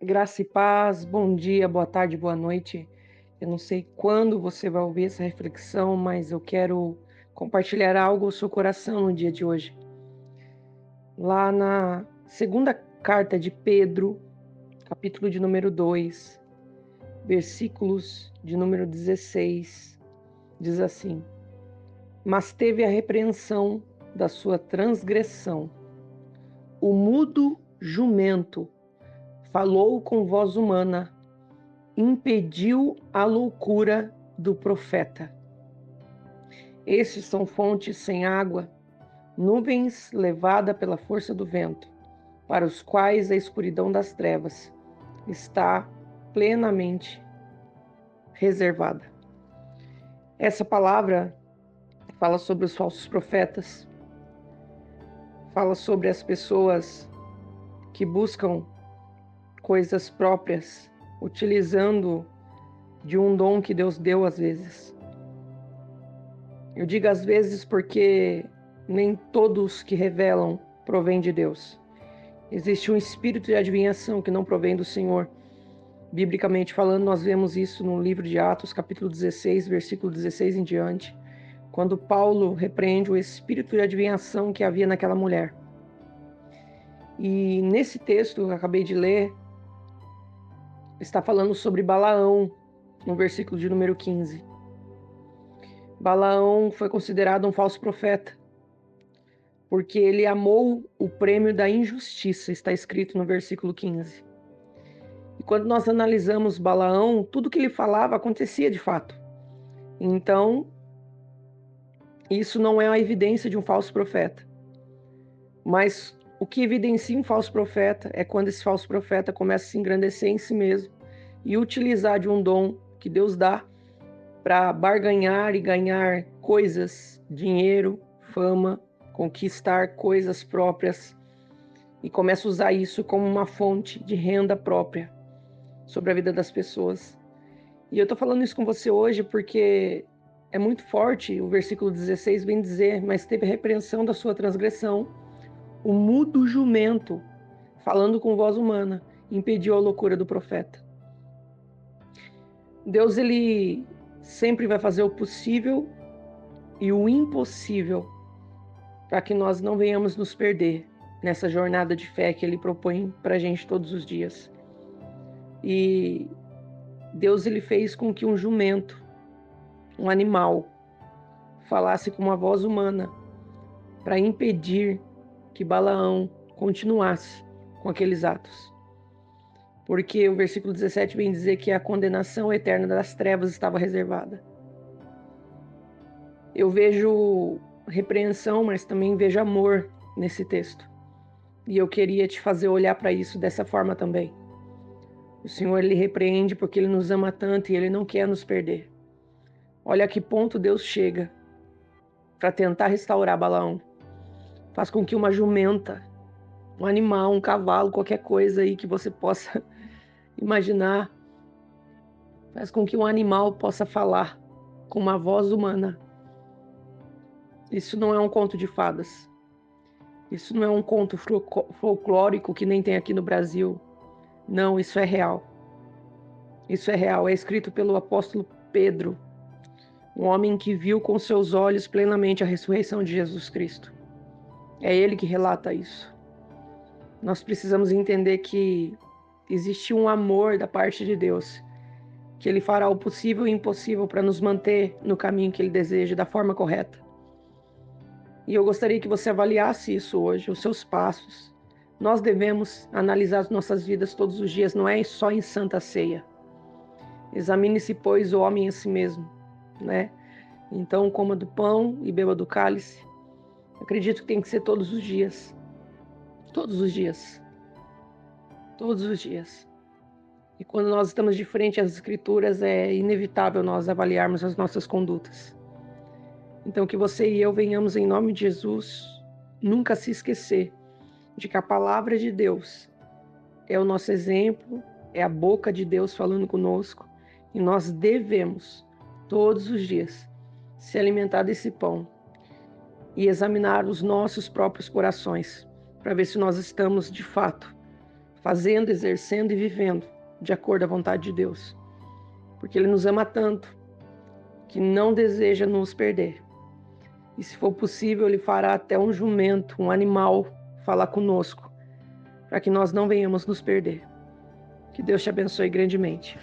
Graça e paz, bom dia, boa tarde, boa noite. Eu não sei quando você vai ouvir essa reflexão, mas eu quero compartilhar algo ao seu coração no dia de hoje. Lá na segunda carta de Pedro, capítulo de número 2, versículos de número 16, diz assim: Mas teve a repreensão da sua transgressão. O mudo jumento falou com voz humana, impediu a loucura do profeta. Estes são fontes sem água, nuvens levada pela força do vento, para os quais a escuridão das trevas está plenamente reservada. Essa palavra fala sobre os falsos profetas, fala sobre as pessoas que buscam coisas próprias, utilizando de um dom que Deus deu às vezes. Eu digo às vezes porque nem todos que revelam provém de Deus. Existe um espírito de adivinhação que não provém do Senhor. Biblicamente falando, nós vemos isso no livro de Atos, capítulo 16, versículo 16 em diante, quando Paulo repreende o espírito de adivinhação que havia naquela mulher. E nesse texto que eu acabei de ler, está falando sobre Balaão, no versículo de número 15. Balaão foi considerado um falso profeta, porque ele amou o prêmio da injustiça, está escrito no versículo 15. E quando nós analisamos Balaão, tudo que ele falava acontecia de fato. Então, isso não é a evidência de um falso profeta. Mas o que evidencia um falso profeta é quando esse falso profeta começa a se engrandecer em si mesmo e utilizar de um dom que Deus dá para barganhar e ganhar coisas, dinheiro, fama, conquistar coisas próprias, e começa a usar isso como uma fonte de renda própria sobre a vida das pessoas. E eu estou falando isso com você hoje porque é muito forte. O versículo 16 vem dizer: mas teve a repreensão da sua transgressão, o mudo jumento, falando com voz humana, impediu a loucura do profeta. Deus, ele sempre vai fazer o possível e o impossível para que nós não venhamos nos perder nessa jornada de fé que ele propõe para a gente todos os dias. E Deus, ele fez com que um jumento, um animal, falasse com uma voz humana para impedir que Balaão continuasse com aqueles atos. Porque o versículo 17 vem dizer que a condenação eterna das trevas estava reservada. Eu vejo repreensão, mas também vejo amor nesse texto. E eu queria te fazer olhar para isso dessa forma também. O Senhor, ele repreende porque ele nos ama tanto e ele não quer nos perder. Olha a que ponto Deus chega para tentar restaurar Balaão. Faz com que uma jumenta, um animal, um cavalo, qualquer coisa aí que você possa imaginar, faz com que um animal possa falar com uma voz humana. Isso não é um conto de fadas. Isso não é um conto folclórico que nem tem aqui no Brasil. Não, isso é real. Isso é real. É escrito pelo apóstolo Pedro, um homem que viu com seus olhos plenamente a ressurreição de Jesus Cristo. É ele que relata isso. Nós precisamos entender que existe um amor da parte de Deus, que ele fará o possível e o impossível para nos manter no caminho que ele deseja, da forma correta. E eu gostaria que você avaliasse isso hoje, os seus passos. Nós devemos analisar as nossas vidas todos os dias, não é só em Santa Ceia. Examine-se, pois, o homem em si mesmo, né? Então, coma do pão e beba do cálice. Acredito que tem que ser todos os dias. Todos os dias. Todos os dias. E quando nós estamos de frente às Escrituras, é inevitável nós avaliarmos as nossas condutas. Então, que você e eu venhamos, em nome de Jesus, nunca se esquecer de que a palavra de Deus é o nosso exemplo, é a boca de Deus falando conosco, e nós devemos, todos os dias, se alimentar desse pão e examinar os nossos próprios corações, para ver se nós estamos, de fato, fazendo, exercendo e vivendo de acordo à vontade de Deus. Porque Ele nos ama tanto que não deseja nos perder. E se for possível, Ele fará até um jumento, um animal, falar conosco, para que nós não venhamos nos perder. Que Deus te abençoe grandemente.